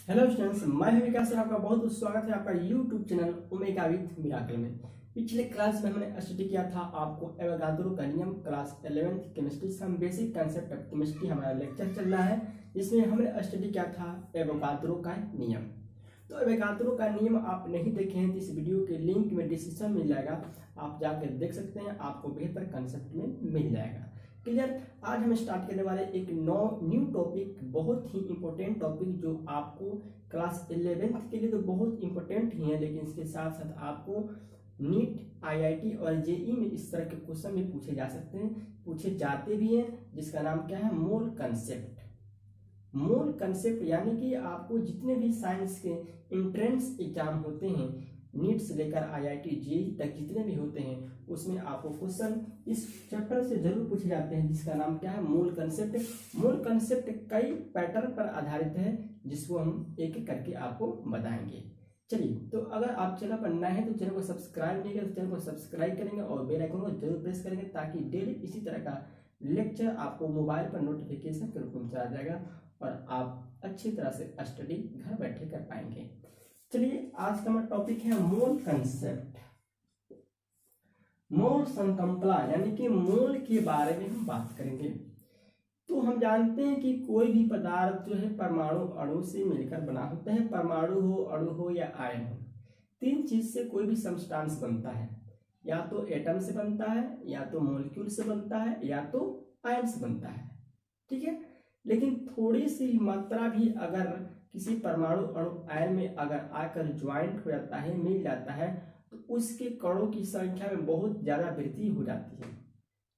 Hello students, मैं हूं विकास और आपका बहुत बहुत स्वागत है आपका YouTube channel omega with miracle में। पिछले क्लास में हमने स्टडी किया था आपको एवोगाद्रो का नियम class 11th chemistry some basic concept of chemistry हमारा लेक्चर चल रहा है। इसमें हमने स्टडी किया था एवोगाद्रो का नियम। तो एवोगाद्रो का नियम आप नहीं देखे हैं तो इस वीडियो के लिंक में डिस्क्रिप्शन मिल जाएगा, आप जाकर देख सकते हैं, आपको बेहतर कंसेप्ट में मिल जाएगा। क्लियर। आज हम स्टार्ट करने वाले एक न्यू टॉपिक, बहुत ही इंपॉर्टेंट टॉपिक जो आपको क्लास 11th के लिए तो बहुत इंपॉर्टेंट ही है, लेकिन इसके साथ साथ आपको नीट, आईआईटी और जेई में इस तरह के क्वेश्चन भी पूछे जा सकते हैं, पूछे जाते भी हैं, जिसका नाम क्या है, मोल कंसेप्ट। मोल कंसेप्ट यानी कि आपको जितने भी साइंस के एंट्रेंस एग्जाम होते हैं, नीट से लेकर आईआईटी जेई तक जितने भी होते हैं, उसमें आपको क्वेश्चन इस चैप्टर से जरूर पूछे जाते हैं, जिसका नाम क्या है, मोल कंसेप्ट। मोल कंसेप्ट कई पैटर्न पर आधारित है, जिसको हम एक एक करके आपको बताएंगे। चलिए, तो अगर आप चैनल पर नए हैं तो चैनल को सब्सक्राइब नहीं करें तो चैनल को सब्सक्राइब करेंगे और बेल आइकन को जरूर प्रेस करेंगे, ताकि डेली इसी तरह का लेक्चर आपको मोबाइल पर नोटिफिकेशन के रूप में चला जाएगा और आप अच्छी तरह से स्टडी घर बैठे कर पाएंगे। चलिए, आज का हमारा टॉपिक है मोल कंसेप्ट। मोल संकल्पना यानी कि मोल के बारे में हम बात करेंगे। तो हम जानते हैं कि कोई भी पदार्थ जो है परमाणु अणु से मिलकर बना होता है, परमाणु हो, अणु हो या आयन हो। तीन चीज से कोई भी सब्सटेंस बनता है, या तो एटम से बनता है, या तो मॉलिक्यूल से बनता है, या तो आयन से बनता है। ठीक है, लेकिन थोड़ी सी मात्रा भी अगर किसी परमाणु अणु आयन में अगर आकर ज्वाइंट हो जाता है, मिल जाता है, तो उसके कणों की संख्या में बहुत ज्यादा वृद्धि हो जाती है।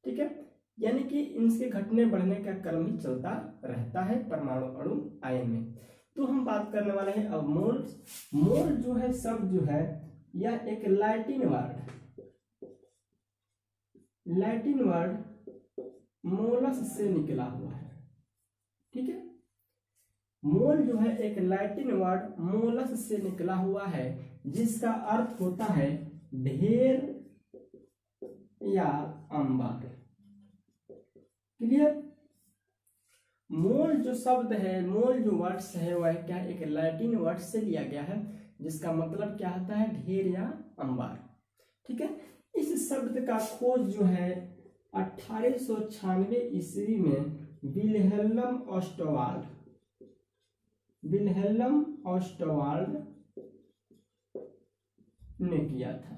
ठीक है, यानी कि इनके घटने बढ़ने का क्रम ही चलता रहता है परमाणु अणु आयन में। तो हम बात करने वाले हैं अब मोल। मोल जो है शब्द जो है, यह एक लैटिन वर्ड मोलस से निकला हुआ है। ठीक है, मोल जो है एक लैटिन वर्ड मोलस से निकला हुआ है, जिसका अर्थ होता है ढेर या अंबार। क्लियर। मोल जो शब्द है, मोल जो वर्ड्स है, वह क्या एक लैटिन वर्ड से लिया गया है, जिसका मतलब क्या होता है, ढेर या अंबार। ठीक है, इस शब्द का खोज जो है 1896 ईस्वी में विल्हेल्म ऑस्टवाल्ड ने किया था।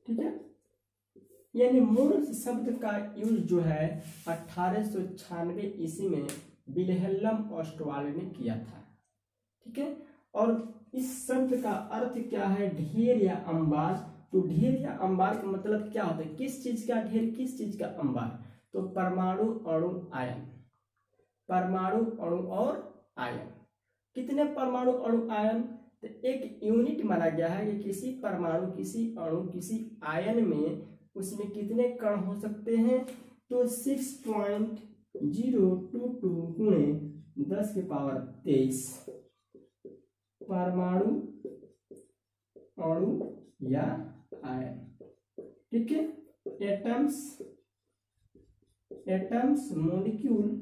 ठीक है, यानी मोल शब्द का यूज जो है 1896 ईस्वी में विल्हेल्म ऑस्टवाल्ड ने किया था। ठीक है, और इस शब्द का अर्थ क्या है, ढेर या अंबार। तो ढेर या अंबार का मतलब क्या होता है, किस चीज का ढेर, किस चीज का अंबार। तो परमाणु अणु आयन, परमाणु अणु और आयन। कितने परमाणु अणु आयन, तो एक यूनिट माना गया है कि किसी परमाणु, किसी अणु, किसी आयन में उसमें कितने कण हो सकते हैं। तो 6.022 गुणे 10 की पावर 23 परमाणु अणु या आयन। ठीक है, एटम्स मॉलिक्यूल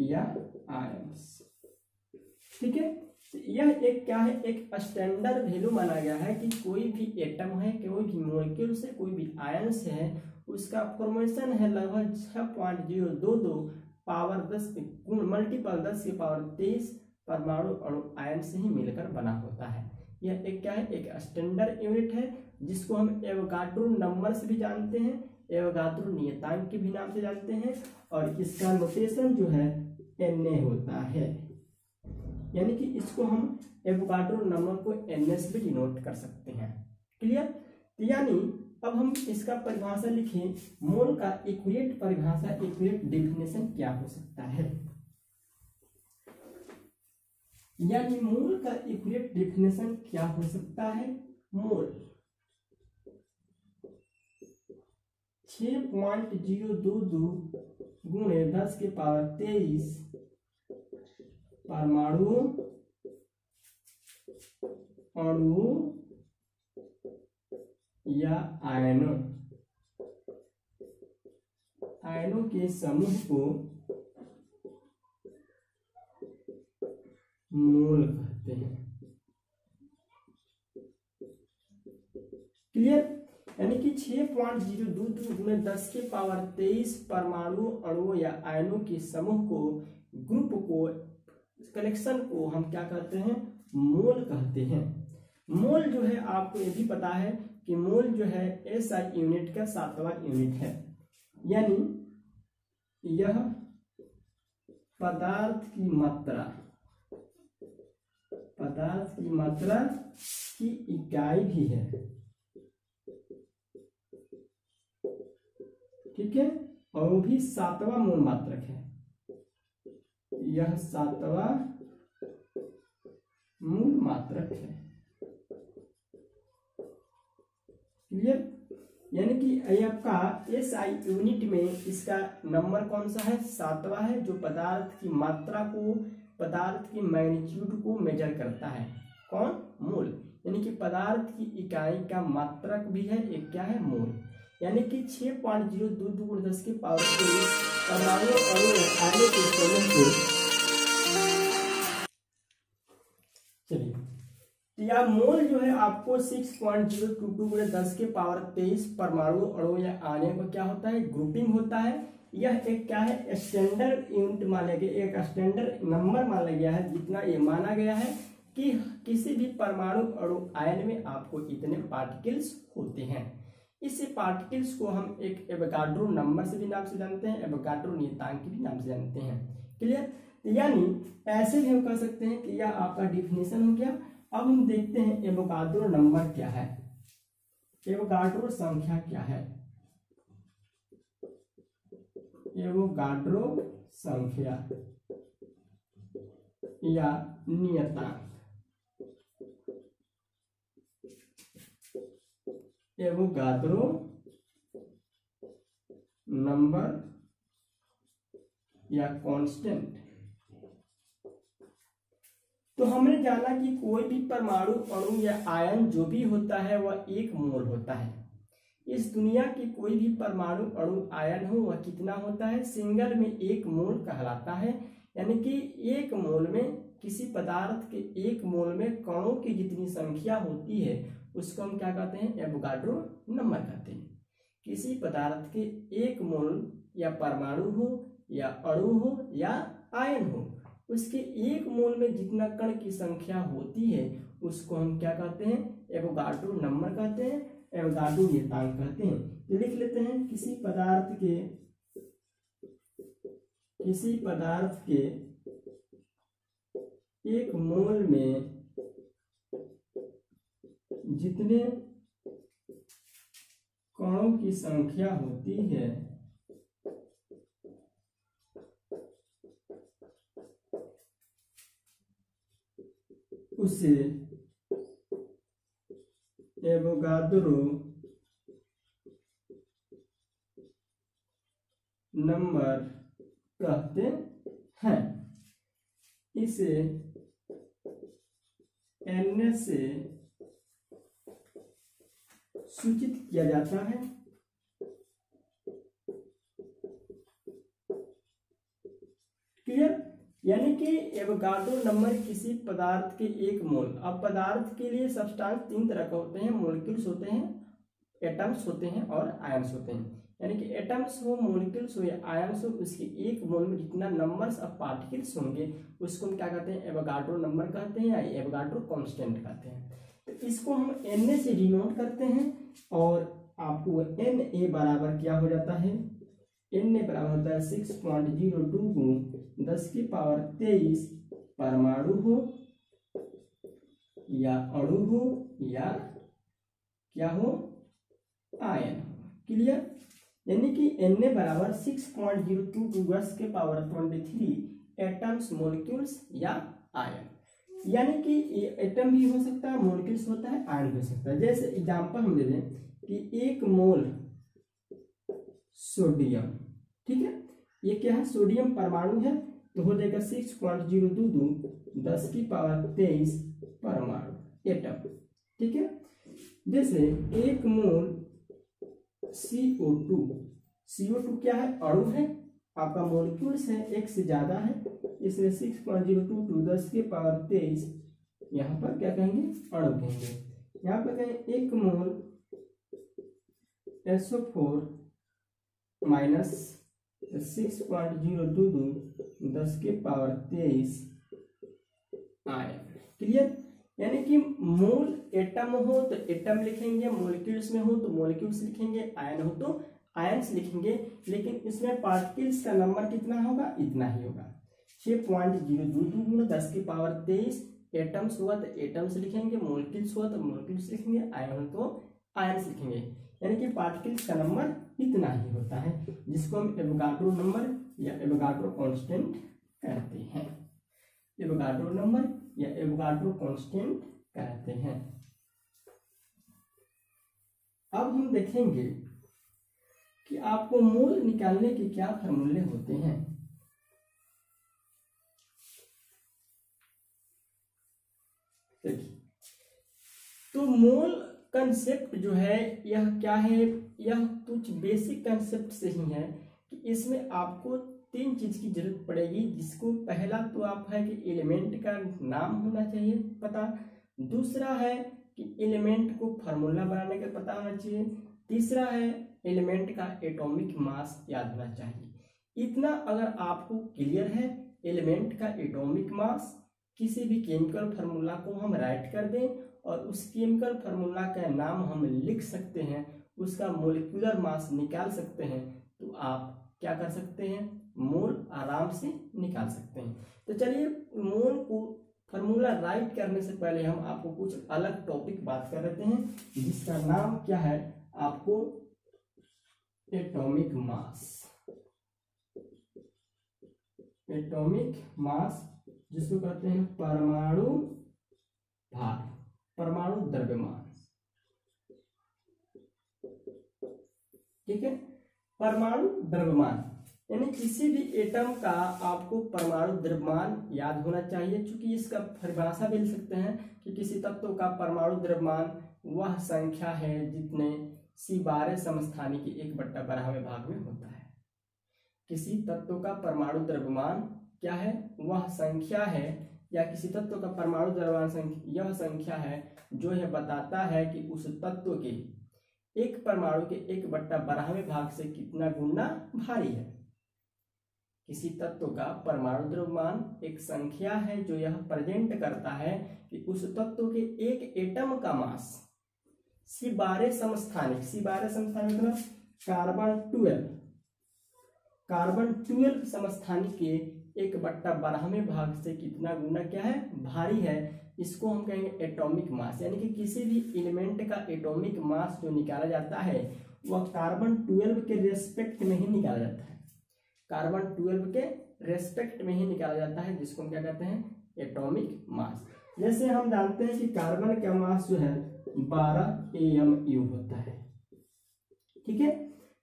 या आयन्स। ठीक है, यह एक क्या है, एक स्टैंडर्ड वैल्यू माना गया है कि कोई भी एटम है, कोई भी मॉलिक्यूल से, कोई भी आयन से है, उसका फॉर्मेशन है लगभग 6.022 पावर 10 मल्टीपल 10 की पावर 23 परमाणु अणु आयन से ही मिलकर बना होता है। यह एक क्या है, एक स्टैंडर्ड यूनिट है, जिसको हम एवोगाड्रो नंबर से भी जानते हैं, एवोगाड्रो नियतांक के भी नाम से जानते हैं, और इसका नोटेशन जो है Na होता है, यानी कि इसको हम एवोगाड्रो नंबर को Na से भी डिनोट कर सकते हैं। क्लियर। यानी अब हम इसका परिभाषा लिखें, मोल का एक्यूरेट परिभाषा, एक्यूरेट डेफिनेशन क्या हो सकता है। यानी मोल का एक्यूरेट डेफिनेशन क्या हो सकता है, मोल 6.022 गुणे 10 की पावर 23 परमाणु अणु या आयनों के समूह को 10⁻23 परमाणु अणुओं या आयनों के समूह को, ग्रुप को, कलेक्शन को हम क्या कहते हैं, मोल कहते हैं। मोल जो है आपको ये भी पता है कि मोल जो है एसआई यूनिट का 7वां यूनिट है, यानी यह पदार्थ की मात्रा की इकाई भी है, ठीक है, और वो भी 7वां मूल मात्रक है। यह 7वां मूल मात्रक है। क्लियर? यानी कि आपका एसआई यूनिट में इसका नंबर कौन सा है, 7वां है, जो पदार्थ की मात्रा को, पदार्थ की मैग्नीट्यूड को मेजर करता है। कौन? मोल। यानी कि पदार्थ की इकाई का मात्रक भी है, एक क्या है, मोल। यानी कि 6.022 × 10⁻23 परमाणु अणु आयनों के समूह को, चलिए, या मोल जो है आपको 6.022 × 10⁻23 परमाणु अणु या आयनों का क्या होता है, ग्रुपिंग होता है। यह एक क्या है, स्टैंडर्ड यूनिट माना गया, एक स्टैंडर्ड नंबर माना गया है, जितना ये माना गया है कि किसी भी परमाणु अणु आयन में आपको इतने पार्टिकल्स होते हैं। इस पार्टिकल्स को हम एक एवोगाड्रो नंबर से भी नाम से जानते हैं, एवोगाड्रो नियतांक के भी नाम से जानते हैं। क्लियर? यानी ऐसे भी हम कह सकते हैं कि यह आपका डिफिनेशन हो गया। अब हम देखते हैं एवोगाड्रो नंबर क्या है, एवोगाड्रो संख्या क्या है। एवोगाड्रो संख्या या नियतांक, एवोगाड्रो नंबर या कांस्टेंट। तो हमने जाना कि कोई भी परमाणु अणु या आयन जो भी होता है वह 1 मोल होता है। इस दुनिया की कोई भी परमाणु अणु आयन हो वह कितना होता है, सिंगल में 1 मोल कहलाता है। यानी कि 1 मोल में, किसी पदार्थ के 1 मोल में कणों की जितनी संख्या होती है उसको हम क्या कहते हैं, एवोगाड्रो नंबर कहते हैं। किसी पदार्थ के 1 मोल या परमाणु हो या अणु हो या आयन हो, उसके 1 मोल में जितना कण की संख्या होती है उसको हम क्या कहते हैं, एवोगाड्रो नंबर कहते हैं, एवोगाड्रो नियतांक कहते हैं। तो लिख लेते हैं, किसी पदार्थ के 1 मोल में जितने कणों की संख्या होती है उसे एवोगाड्रो नंबर कहते हैं। इसे n से सूचित किया जाता है। क्लियर? यानी कि एवोगाड्रो नंबर किसी पदार्थ के 1 मोल। अब पदार्थ के लिए सब्सटेंस 3 तरह के होते हैं, मॉलिक्यूल्स होते हैं, एटम्स होते हैं और आयन्स होते हैं। यानी कि एटम्स हो, मॉलिक्यूल्स हो या आयन्स हो, उसके 1 मोल में जितना नंबर्स ऑफ पार्टिकल्स होंगे उसको हम क्या कहते हैं, एवोगाड्रो नंबर कहते हैं या एवोगाड्रो कांस्टेंट कहते हैं। तो इसको हम Na से डिनोट करते हैं और आपको Na बराबर क्या हो जाता है, Na बराबर होता है 6.02 × 10⁻23 परमाणु हो या अणु हो या क्या हो, आयन हो। क्लियर? यानी कि Na बराबर 6.022 × 10⁻23 एटम्स, मॉलिक्यूल्स या आयन। यानी कि एटम भी हो सकता है, मॉलिक्यूल्स होता है, आयन हो सकता है। जैसे एग्जांपल हम दे दें कि 1 मोल सोडियम, ठीक है, ये क्या है, सोडियम परमाणु है, तो हो जाएगा 6.022 × 10⁻23 परमाणु, एटम। ठीक है, जैसे 1 मोल CO2 क्या है, अणु है, आपका मॉलिक्यूल्स है, 1 से ज्यादा है, इसलिए 6.022 × 10⁻23 यहाँ पर क्या कहेंगे, अणु कहेंगे। यहाँ पर कहें 1 मोल SO4 माइनस 6.022 10 के पावर 23 आयन। क्लियर? यानी कि मोल एटम हो तो एटम लिखेंगे, मोलिक्यूल्स में हो तो मोलिक्यूल्स लिखेंगे, आयन हो तो आयन्स लिखेंगे, लेकिन इसमें पार्टिकल्स का नंबर कितना होगा? इतना ही होगा। 6.022 गुणा 10 की पावर 23। एटम्स हुआ तो एटम्स लिखेंगे, मोलिक्यूल्स हुआ तो मोलिक्यूल्स लिखेंगे, आयन हो तो आयन्स लिखेंगे। यानी कि पार्टिकल्स का नंबर इतना ही होता है, जिसको हम एवोगाड्रो नंबर या एवोगाड्रो कांस्टेंट कहते हैं। एवोगाड्रो नंबर या एवोगाड्रो कांस्टेंट कहते हैं। अब हम देखेंगे कि आपको मोल निकालने के क्या फॉर्मूले होते हैं। देखिए, तो मोल कंसेप्ट जो है यह क्या है? यह कुछ बेसिक कंसेप्ट से ही है कि इसमें आपको तीन चीज की जरूरत पड़ेगी, जिसको पहला तो आप है कि एलिमेंट का नाम होना चाहिए पता, दूसरा है कि एलिमेंट को फार्मूला बनाने का पता होना चाहिए, तीसरा है एलिमेंट का एटॉमिक मास याद होना चाहिए। इतना अगर आपको क्लियर है, एलिमेंट का एटॉमिक मास, किसी भी केमिकल फार्मूला को हम राइट कर दें और उस केमिकल फार्मूला का नाम हम लिख सकते हैं, उसका मोलिकुलर मास निकाल सकते हैं, तो आप क्या कर सकते हैं? मोल आराम से निकाल सकते हैं। तो चलिए, मोल को फार्मूला राइट करने से पहले हम आपको कुछ अलग टॉपिक बात कर लेते हैं, जिसका नाम क्या है? आपको एटॉमिक मास। एटॉमिक मास जिसको कहते हैं परमाणु भार, परमाणु द्रव्यमान। ठीक है, परमाणु द्रव्यमान यानी किसी भी एटम का आपको परमाणु द्रव्यमान याद होना चाहिए, क्योंकि इसका परिभाषा भी लिख सकते हैं कि किसी तत्व का परमाणु द्रव्यमान वह संख्या है जितने C12 समस्थानिक के 1/12वें भाग में होता है। किसी तत्व का परमाणु द्रव्यमान क्या है? वह संख्या है, या किसी तत्व का परमाणु द्रव्यमान संख्या यह संख्या है जो यह बताता है कि उस तत्व के एक परमाणु के 1/12वें भाग से कितना गुना भारी है। किसी तत्व का परमाणु द्रव्यमान एक संख्या है जो यह प्रेजेंट करता है कि उस तत्व के एक एटम का मास C12 समस्थानिक, C12 समस्थानिक मतलब कार्बन 12 समस्थानिक के 1/12वें भाग से कितना गुना क्या है? भारी है। इसको हम कहेंगे एटॉमिक मास। यानी कि किसी भी एलिमेंट का एटॉमिक मास जो निकाला जाता है वह कार्बन 12 के रेस्पेक्ट में ही निकाला जाता है, कार्बन 12 के रेस्पेक्ट में ही निकाला जाता है, जिसको हम क्या कहते हैं? Atomic mass. जैसे हम जानते हैं कि कार्बन का मास जो है 12 AMU होता है। ठीक है,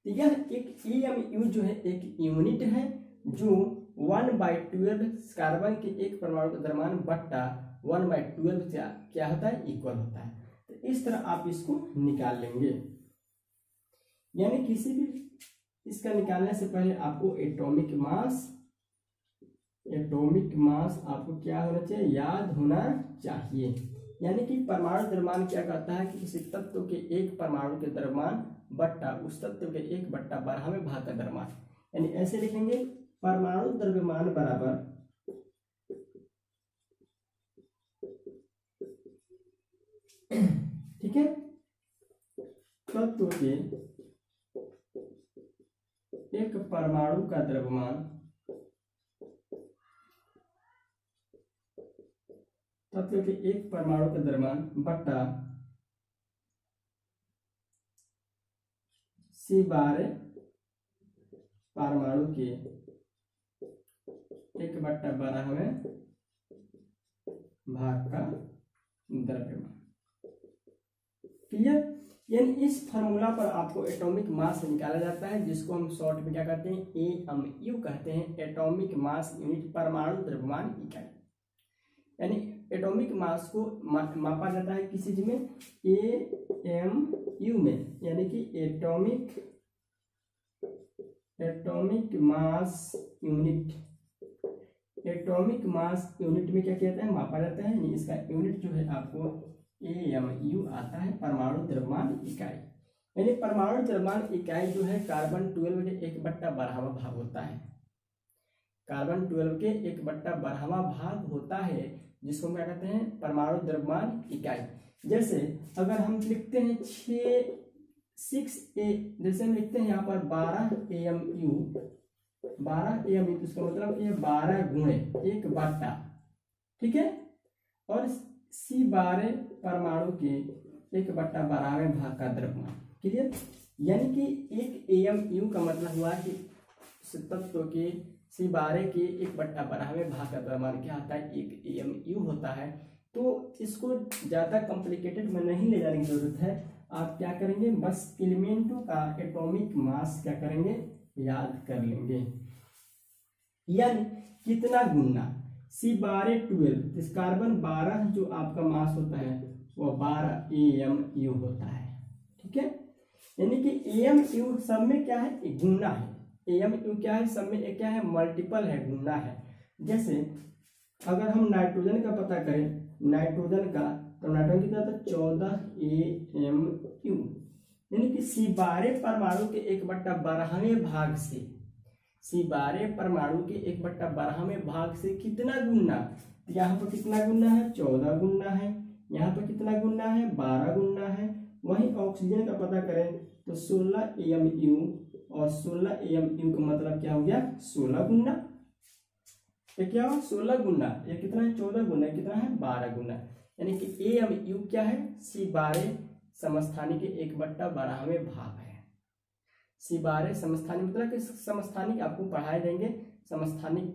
तो यह एक AMU जो है एक यूनिट है जो 1/12 कार्बन के एक परमाणु का द्रव्यमान बट्टा 1/12 क्या होता है? इक्वल होता है। तो इस तरह आप इसको निकाल लेंगे। यानी किसी भी इसका निकालने से पहले आपको एटॉमिक मास आपको क्या होना चाहिए? याद होना चाहिए। यानी कि परमाणु द्रव्यमान क्या कहता है कि किसी तत्व के एक परमाणु के द्रव्यमान बट्टा उस तत्व के 1/12वें भाग का द्रव्यमान। यानी ऐसे लिखेंगे, परमाणु द्रव्यमान बराबर ठीक है, तत्व के एक परमाणु का द्रव्यमान तत्व के एक परमाणु का द्रव्यमान बट्टा C12 परमाणु के 1/12वें भाग का द्रव्यमान। क्लियर? यानी इस फार्मूला पर आपको एटॉमिक मास निकाला जाता है, जिसको हम शॉर्ट में क्या कहते हैं? AMU कहते हैं, एटॉमिक मास यूनिट, परमाणु द्रव्यमान इकाई। यानी एटॉमिक मास को मापा जाता है किसी चीज में? AMU में, यानी कि atomic mass unit. Atomic mass unit में क्या कहते हैं? मापा जाता है। इसका यूनिट जो है आपको AMU आता है, परमाणु द्रव्यमान इकाई। यानी परमाणु द्रव्यमान इकाई जो है कार्बन 12 के 1/12वां भाग होता है। कार्बन 12 के 1/12वां भाग होता है, जिसको हम क्या कहते हैं, परमाणु द्रव्यमान इकाई। जैसे अगर हम लिखते हैं 6A, जैसे हम लिखते हैं यहाँ पर 12 AMU, 12 AMU, तो इसका मतलब ये 12 गुणे 1/, ठीक है। और C12 परमाणु के 1/12वें भाग का द्रव्यमान, क्लियर। यानी कि 1 AMU का मतलब हुआ कि तत्व के C12 के 1/12वें भाग का द्रव्यमान क्या होता है, 1 AMU होता है। तो इसको ज़्यादा कॉम्प्लिकेटेड में नहीं ले जाने की जरूरत है। आप क्या करेंगे, बस एलिमेंटों का एटॉमिक मास क्या करेंगे, याद कर लेंगे। यानी कितना गुना C12 12, इस कार्बन 12 जो आपका मास होता है वो 12 AMU होता है, ठीक है। यानी कि AMU सब में क्या है, गुना है। AMU क्या है, सब में क्या है, मल्टीपल है, गुना है। जैसे अगर हम नाइट्रोजन का पता करें, नाइट्रोजन का, तो नाइट्रोजन कितना था, 14 AMU। यानी कि C12 परमाणु के 1/12वें भाग से, C12 परमाणु के 1/12वें भाग से कितना गुना, तो यहाँ पर कितना गुना है, 14 गुना है। यहाँ पर कितना गुना है, 12 गुना है। वहीं ऑक्सीजन का पता करें तो 16 AMU, और 16 AMU का मतलब क्या हो गया, 16 गुना। ये क्या हो, 16 गुना, ये कितना है, 14 गुना, कितना है, 12 गुना। यानी कि AMU क्या है, C12 समस्थानिक के 1/12वें भाग है। C12 समस्थानिक मतलब कि समस्थानिक आपको पढ़ाए जाएंगे, समस्थानिक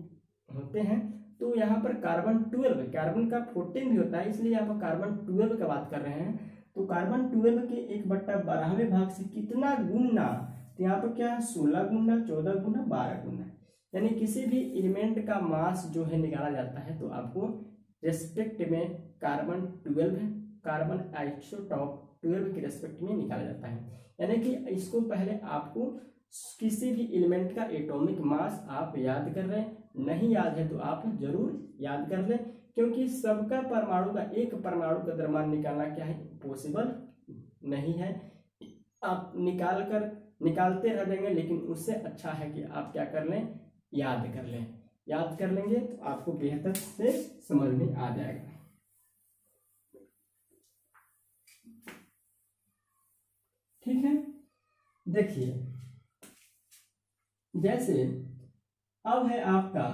होते हैं। तो यहाँ पर कार्बन 12, कार्बन का 14 भी होता है, इसलिए यहाँ पर कार्बन 12 का बात कर रहे हैं। तो कार्बन 12 के 1/12वें भाग से कितना गुना, तो यहाँ पर क्या है, 16 गुना, 14 गुना, 12 गुना। यानी किसी भी एलिमेंट का मास जो है निकाला जाता है तो आपको रेस्पेक्ट में कार्बन 12, कार्बन आइसोटॉप 12 के रेस्पेक्ट में निकाला जाता है। यानी कि इसको पहले आपको किसी भी एलिमेंट का एटॉमिक मास आप याद कर रहे हैं, नहीं याद है तो आप जरूर याद कर लें, क्योंकि सबका परमाणु का, एक परमाणु का द्रव्यमान निकालना क्या है, पॉसिबल नहीं है। आप निकालते रह जाएंगे, लेकिन उससे अच्छा है कि आप क्या कर लें, याद कर लें। याद कर लेंगे तो आपको बेहतर से समझ में आ जाएगा। ठीक है, देखिए जैसे अब है आपका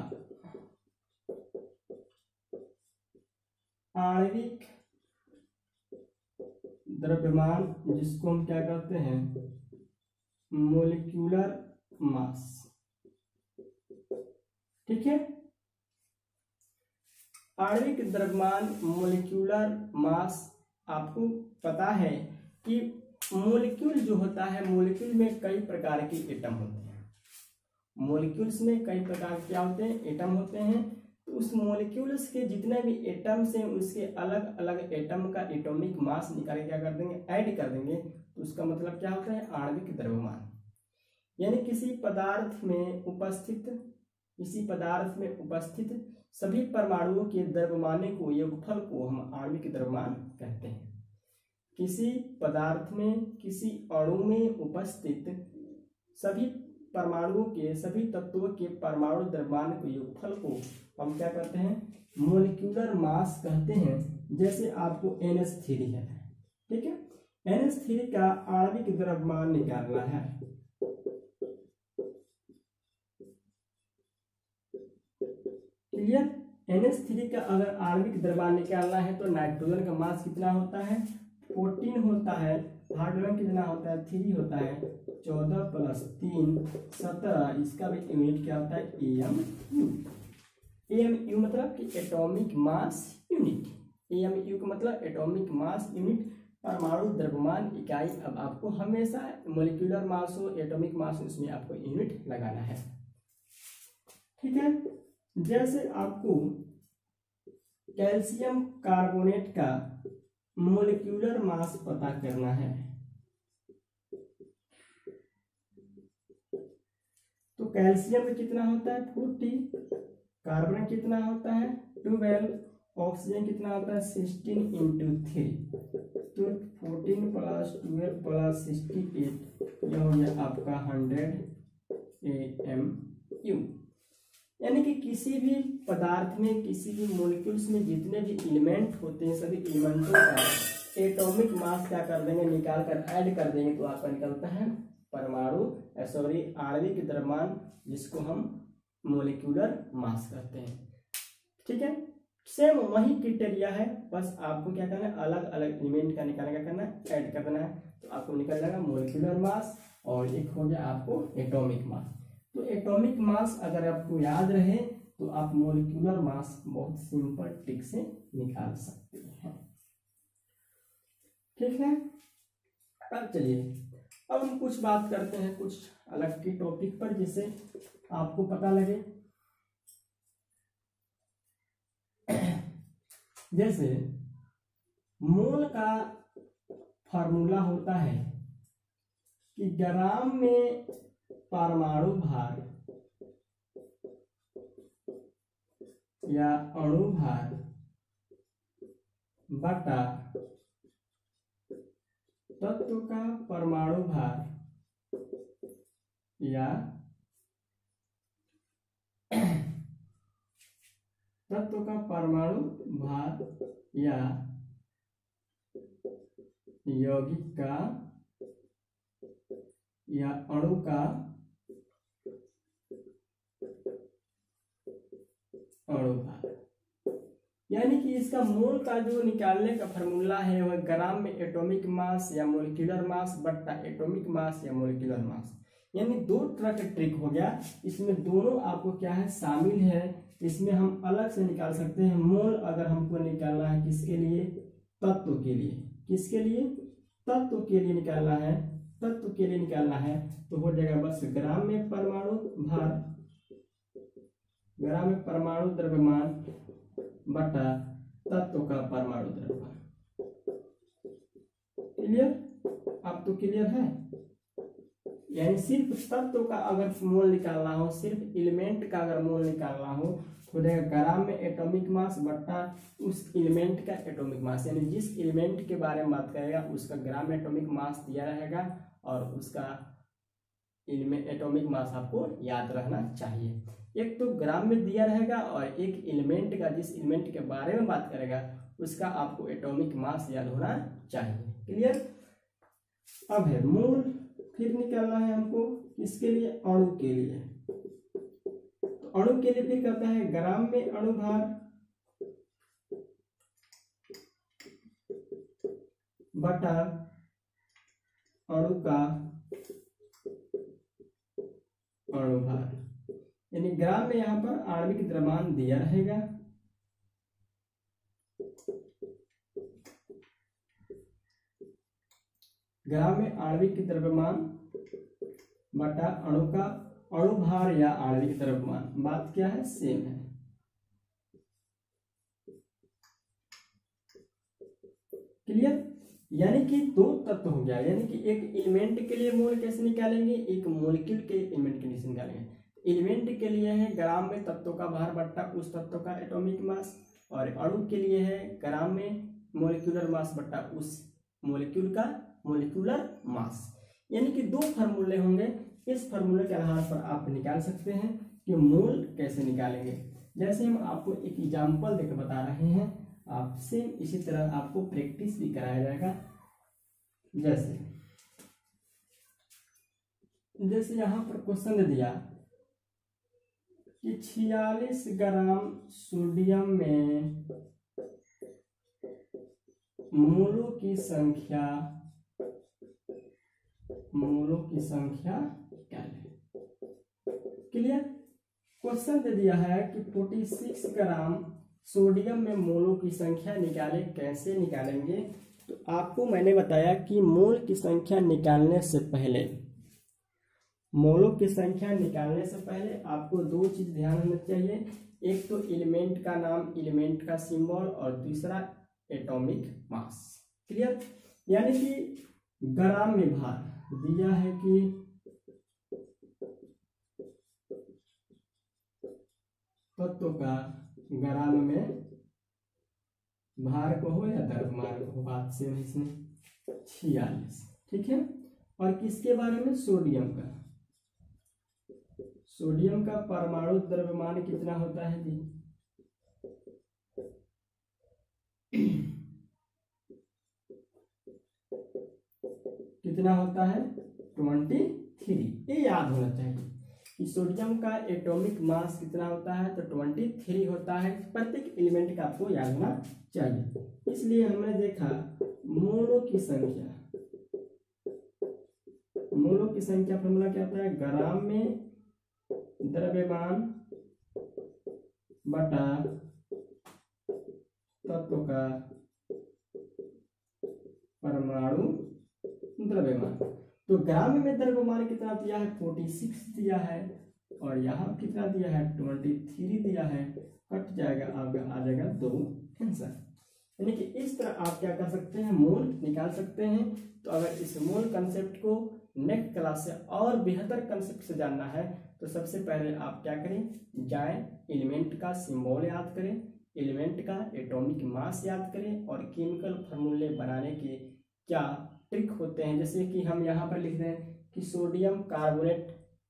आणविक द्रव्यमान, जिसको हम क्या करते हैं, मोलिक्यूलर मास, ठीक है। आणविक द्रव्यमान मोलिक्यूलर मास, आपको पता है कि मोलिक्यूल जो होता है, मोलिक्यूल में कई प्रकार के एटम होते हैं। मोलिक्यूल्स में कई प्रकार के क्या होते हैं, एटम होते हैं। तो उस मोलिक्यूल्स के जितने भी एटम्स हैं, उसके अलग अलग एटम का एटॉमिक मास निकाल के क्या कर देंगे, ऐड कर देंगे। तो उसका मतलब क्या होता है, आणविक द्रव्यमान। यानी किसी पदार्थ में उपस्थित सभी परमाणुओं के द्रव्यमान को, योगफल को हम आणविक द्रव्यमान कहते हैं। किसी पदार्थ में, किसी अणु में उपस्थित सभी परमाणुओं के, सभी तत्वों के परमाणु द्रव्यमान को, योगफल को हम क्या कहते हैं, मोलिक्यूलर मास कहते हैं। जैसे आपको NH3 है, ठीक है, NH3 का आणविक द्रव्यमान निकालना है। क्लियर, NH3 का अगर आणविक द्रव्यमान निकालना है तो नाइट्रोजन का मास कितना होता है, 14 होता है। हाइड्रोजन कितना होता है, 3 होता है। 14 + 3 17, इसका भी यूनिट क्या होता है, AMU। AMU मतलब कि एटॉमिक मास यूनिट। AMU का मतलब एटॉमिक मास यूनिट, परमाणु द्रव्यमान इकाई। अब आपको हमेशा मोलिक्यूलर मास हो, एटॉमिक मास हो, इसमें आपको यूनिट लगाना है, ठीक है। जैसे आपको कैल्शियम कार्बोनेट का मोलिक्यूलर मास पता करना है, तो कैल्शियम में कितना होता है, 40, कार्बन कितना होता है, 12, ऑक्सीजन कितना होता है 16 इंटू 3, तो 14 प्लस 12 प्लस 68, यह हो गया आपका 100 AMU। यानी कि किसी भी पदार्थ में, किसी भी मॉलिक्यूल्स में जितने भी एलिमेंट होते हैं, सभी एलिमेंटों का एटॉमिक मास क्या कर देंगे, निकाल कर ऐड कर देंगे, तो आपका निकलता है परमाणु आणविक द्रव्यमान, जिसको हम मोलिकुलर मास कहते हैं। ठीक है, सेम वही क्राइटेरिया है, बस आपको क्या करना है, अलग अलग एलिमेंट का निकालने का करना है, ऐड कर देना है, तो आपको निकल जाएगा मोलिकुलर मास, और एक हो गया आपको एटॉमिक मास। तो एटॉमिक मास अगर आपको याद रहे तो आप मोलिकुलर मास बहुत सिंपल ट्रिक से निकाल सकते हैं। ठीक है, अब चलिए अब हम कुछ बात करते हैं कुछ अलग की टॉपिक पर, जिससे आपको पता लगे। जैसे मोल का फार्मूला होता है कि ग्राम में परमाणु भार या अणु भार बटा तत्व का परमाणु भार या तत्व का परमाणु भार या यौगिक का या अणु का अणु भार। यानी कि इसका मोल का जो निकालने का फॉर्मूला है वह ग्राम में एटॉमिक मास या मोलिकुलर मास बट्टा एटॉमिक मास या मोलिकुलर मास। यानी दो तरह का ट्रिक हो गया, इसमें दोनों आपको क्या है शामिल है। इसमें हम अलग से निकाल सकते हैं मोल, अगर हमको निकालना है किसके लिए, तत्व के लिए। किसके लिए, तत्व के लिए निकालना है, तत्व के लिए निकालना है, तो हो जाएगा बस ग्राम में परमाणु भार, ग्राम में परमाणु द्रव्यमान बटा तत्व का परमाणु द्रव्यमान। क्लियर, अब तो क्लियर है। यानी सिर्फ तत्व का अगर मोल निकालना हो, सिर्फ एलिमेंट का अगर मोल निकालना हो, तो देगा ग्राम में एटॉमिक मास बट्टा उस एलिमेंट का एटॉमिक मास। यानी जिस एलिमेंट के बारे में बात करेगा उसका ग्राम में एटॉमिक मास दिया रहेगा, और उसका एटॉमिक मास आपको याद रहना चाहिए। एक तो ग्राम में दिया रहेगा, और एक एलिमेंट का, जिस एलिमेंट के बारे में बात करेगा उसका आपको एटॉमिक मास याद होना चाहिए। क्लियर। अब है मोल, फिर निकालना है हमको किसके लिए, अणु के लिए। तो अणु के लिए फिर कहता है ग्राम में अणु भार बटा अणु का अणु भार। यानी ग्राम में यहां पर आणविक द्रव्यमान दिया रहेगा, ग्राम में आणविक द्रव्यमान बटा अणु का अणु भार या आणविक द्रव्यमान। बात क्या है, सेम है। क्लियर। यानी कि दो तत्व हो गया, यानी कि एक एलिमेंट के लिए मोल कैसे निकालेंगे, एक मॉलिक्यूल के एलिमेंट के लिए निकालेंगे। एलिमेंट के लिए है ग्राम में तत्व का भार बट्टा उस तत्व का एटॉमिक मास, और अणु के लिए है ग्राम में मॉलिक्यूलर मास बट्टा उस मॉलिक्यूल का मोलिकुलर मास। यानी कि दो फार्मूले होंगे, इस फार्मूले के आधार पर आप निकाल सकते हैं कि मोल कैसे निकालेंगे। जैसे हम आपको एक एग्जांपल देकर बता रहे हैं, आपसे इसी तरह आपको प्रैक्टिस भी कराया जाएगा। जैसे यहाँ पर क्वेश्चन दे दिया कि 46 ग्राम सोडियम में मोलों की संख्या क्या है। क्लियर। क्वेश्चन दे दिया है कि 46 ग्राम सोडियम में मोलों की संख्या निकालें, कैसे निकालेंगे। तो आपको मैंने बताया कि मोल की संख्या निकालने से पहले, मोलों की संख्या निकालने से पहले आपको दो चीज ध्यान रखना चाहिए। एक तो एलिमेंट का नाम, एलिमेंट का सिंबल, और दूसरा एटॉमिक मास। क्लियर। यानी कि ग्राम में भार दिया है कि तत्व का ग्राम में भार को हो या द्रव्यमान को हो, बात सेम है इसमें। 46, ठीक है। और किसके बारे में? सोडियम का। सोडियम का परमाणु द्रव्यमान कितना होता है जी? कितना होता है? 23। ये याद होना चाहिए कि सोडियम का एटॉमिक मास कितना होता है, तो 23 होता है। प्रत्येक एलिमेंट का आपको याद होना चाहिए। इसलिए हमने देखा मोलों की संख्या, मोलों की संख्या फॉर्मूला क्या होता है? ग्राम में द्रव्यमान बटा तत्व का परमाणु द्रव्यमान। तो ग्राम में द्रव्यमान कितना दिया है? 46 दिया है, और यहाँ कितना दिया है? 23 दिया है। कट जाएगा, आपका आ जाएगा 2 आंसर। यानी कि इस तरह आप क्या कर सकते हैं? मोल निकाल सकते हैं। तो अगर इस मोल कंसेप्ट को नेक्स्ट क्लास से और बेहतर कंसेप्ट से जानना है तो सबसे पहले आप क्या करें? जाएं, एलिमेंट का सिंबल याद करें, एलिमेंट का एटॉमिक मास याद करें, और केमिकल फार्मूले बनाने के क्या ट्रिक होते हैं। जैसे कि हम यहाँ पर लिख रहे हैं कि सोडियम कार्बोनेट,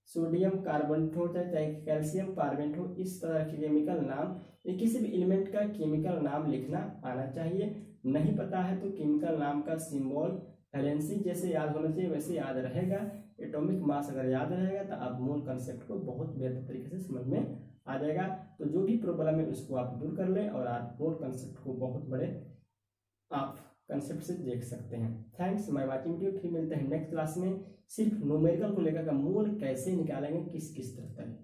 सोडियम कार्बोनेट हो चाहे कैल्शियम कार्बोनेट हो, इस तरह के केमिकल नाम, ये किसी भी एलिमेंट का केमिकल नाम लिखना आना चाहिए। नहीं पता है तो केमिकल नाम का सिंबल वैलेंसी जैसे याद होना चाहिए वैसे याद रहेगा। एटॉमिक मास अगर याद रहेगा तो आप मोल कंसेप्ट को बहुत बेहतर तरीके से समझ में आ जाएगा। तो जो भी प्रॉब्लम है उसको आप दूर कर लें और आप मोल कंसेप्ट को बहुत बड़े आप कंसेप्ट से देख सकते हैं। Thanks my watching video. फिर मिलते हैं नेक्स्ट क्लास में, सिर्फ न्यूमेरिकल को लेकर का मोल कैसे निकालेंगे, किस किस तरह।